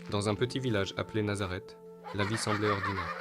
Dans un petit village appelé Nazareth, la vie semblait ordinaire.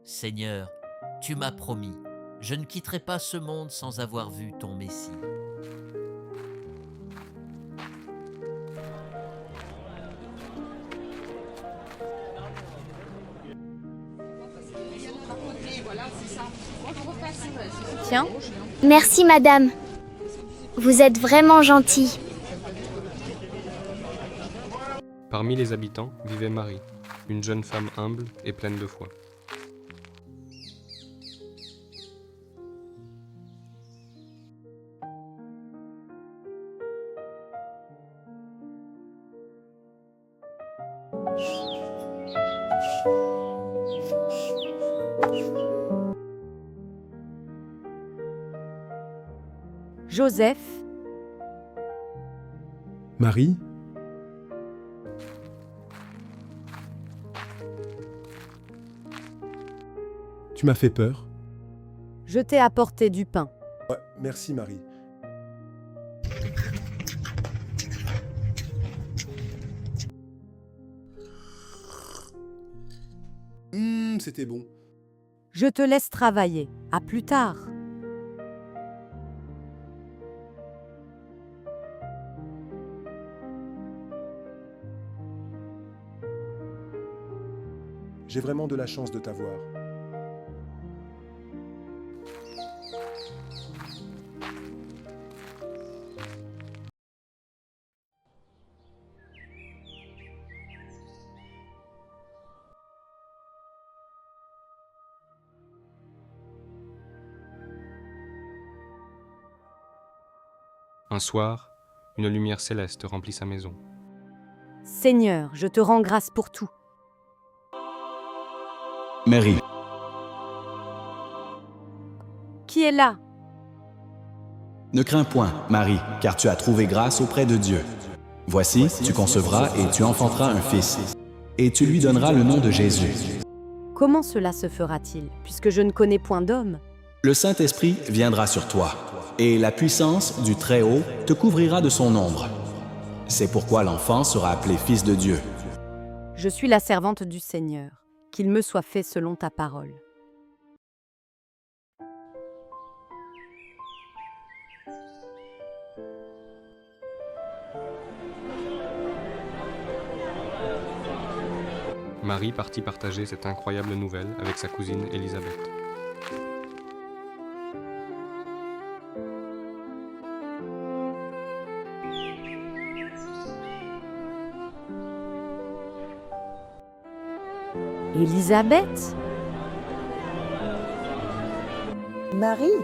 Seigneur, tu m'as promis, je ne quitterai pas ce monde sans avoir vu ton Messie. Tiens, Merci madame. Vous êtes vraiment gentille. Parmi les habitants vivait Marie, une jeune femme humble et pleine de foi. Joseph, Marie? Tu m'as fait peur. je t'ai apporté du pain. Ouais, merci Marie. C'était bon. Je te laisse travailler. À plus tard. J'ai vraiment de la chance de t'avoir. Un soir, une lumière céleste remplit sa maison. Seigneur, je te rends grâce pour tout. Mary, Qui est là? ne crains point, Marie, car tu as trouvé grâce auprès de Dieu. Voici, tu concevras et tu enfanteras un fils, et tu lui donneras le nom de Jésus. Comment cela se fera-t-il, puisque je ne connais point d'homme? Le Saint-Esprit viendra sur toi, et la puissance du Très-Haut te couvrira de son ombre. C'est pourquoi l'enfant sera appelé Fils de Dieu. Je suis la servante du Seigneur. Qu'il me soit fait selon ta parole. Marie partit partager cette incroyable nouvelle avec sa cousine Élisabeth. Élisabeth? Marie,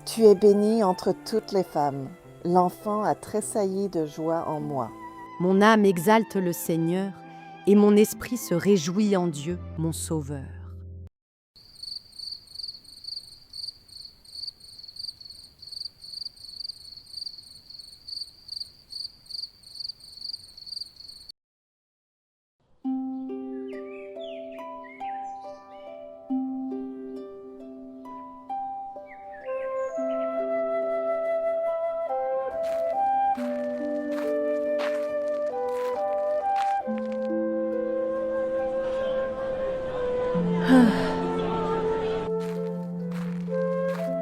tu es bénie entre toutes les femmes. L'enfant a tressailli de joie en moi. Mon âme exalte le Seigneur, et mon esprit se réjouit en Dieu, mon Sauveur.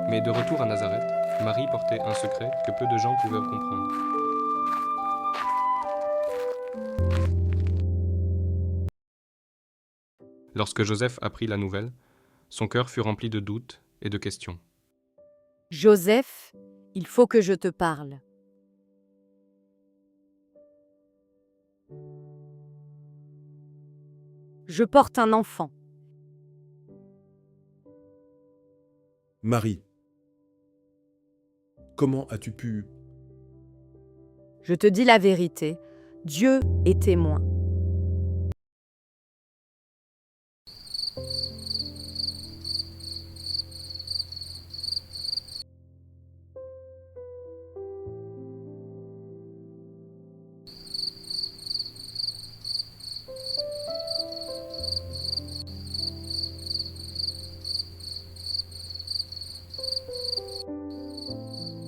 Mais de retour à Nazareth, Marie portait un secret que peu de gens pouvaient comprendre. Lorsque Joseph apprit la nouvelle, son cœur fut rempli de doutes et de questions. Joseph, il faut que je te parle. Je porte un enfant. Marie, comment as-tu pu... Je te dis la vérité, Dieu est témoin.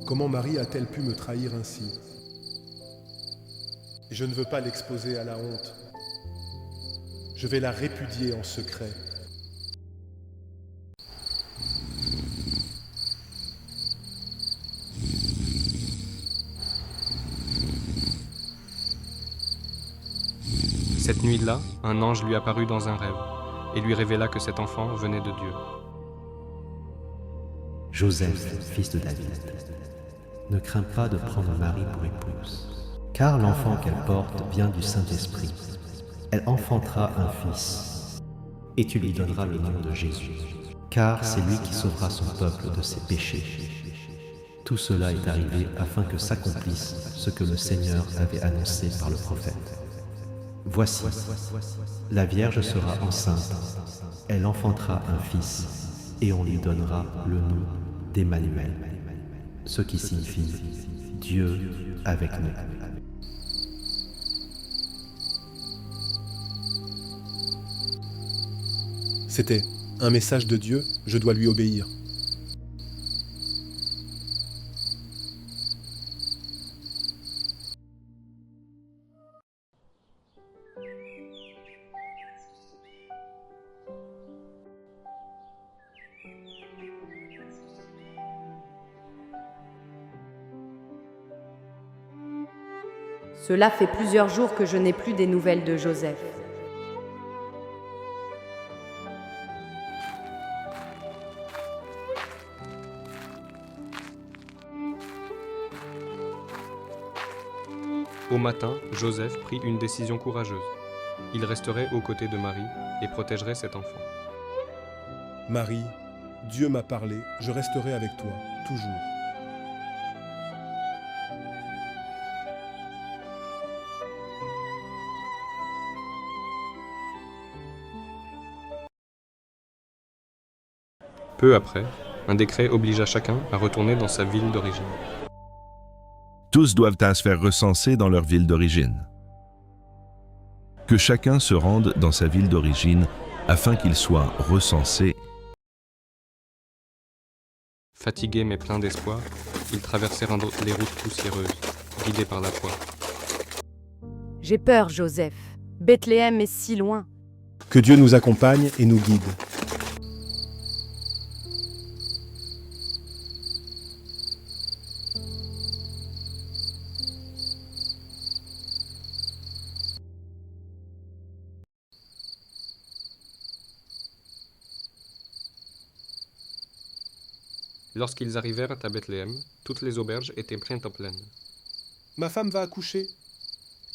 Comment Marie a-t-elle pu me trahir ainsi? Je ne veux pas l'exposer à la honte. Je vais la répudier en secret. Cette nuit-là, un ange lui apparut dans un rêve et lui révéla que cet enfant venait de Dieu. Joseph, fils de David, ne crains pas de prendre Marie pour épouse, car l'enfant qu'elle porte vient du Saint-Esprit. Elle enfantera un fils, et tu lui donneras le nom de Jésus, car c'est lui qui sauvera son peuple de ses péchés. Tout cela est arrivé afin que s'accomplisse ce que le Seigneur avait annoncé par le prophète. Voici, la Vierge sera enceinte, elle enfantera un fils, et on lui donnera le nom d'Emmanuel, ce qui signifie Dieu avec nous. C'était un message de Dieu, je dois lui obéir. Cela fait plusieurs jours que je n'ai plus des nouvelles de Joseph. Au matin, Joseph prit une décision courageuse. Il resterait aux côtés de Marie et protégerait cet enfant. Marie, Dieu m'a parlé, je resterai avec toi, toujours. Peu après, un décret obligea chacun à retourner dans sa ville d'origine. Tous doivent se faire recenser dans leur ville d'origine. Que chacun se rende dans sa ville d'origine afin qu'il soit recensé. Fatigués mais pleins d'espoir, ils traversèrent les routes poussiéreuses, guidés par la foi. J'ai peur, Joseph. Bethléem est si loin. Que Dieu nous accompagne et nous guide. Lorsqu'ils arrivèrent à Bethléem, toutes les auberges étaient bientôt pleines. Ma femme va accoucher.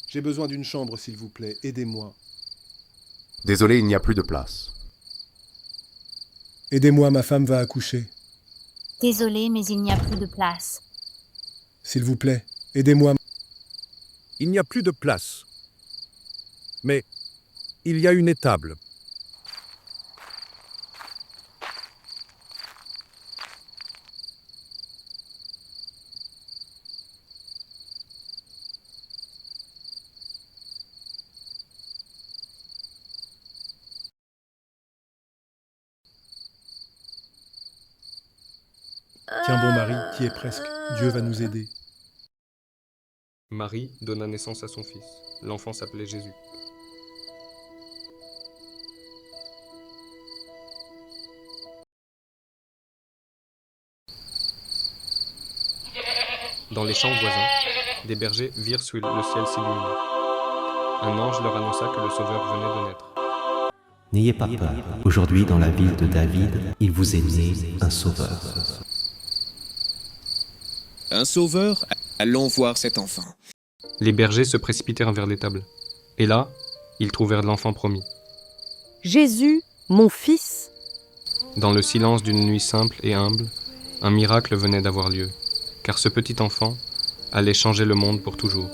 J'ai besoin d'une chambre, s'il vous plaît. Aidez-moi. Désolé, il n'y a plus de place. Aidez-moi, ma femme va accoucher. Désolé, mais il n'y a plus de place. S'il vous plaît, aidez-moi. Il n'y a plus de place. Mais il y a une étable. Tiens bon, Marie, qui est presque. Dieu va nous aider. Marie donna naissance à son fils. L'enfant s'appelait Jésus. Dans les champs voisins, des bergers virent sous le ciel s'illuminer. Un ange leur annonça que le Sauveur venait de naître. N'ayez pas peur. Aujourd'hui, dans la ville de David, il vous est né un sauveur. Un sauveur, allons voir cet enfant. Les bergers se précipitèrent vers l'étable. Et là, ils trouvèrent l'enfant promis. Jésus, mon fils. Dans le silence d'une nuit simple et humble, un miracle venait d'avoir lieu, car ce petit enfant allait changer le monde pour toujours.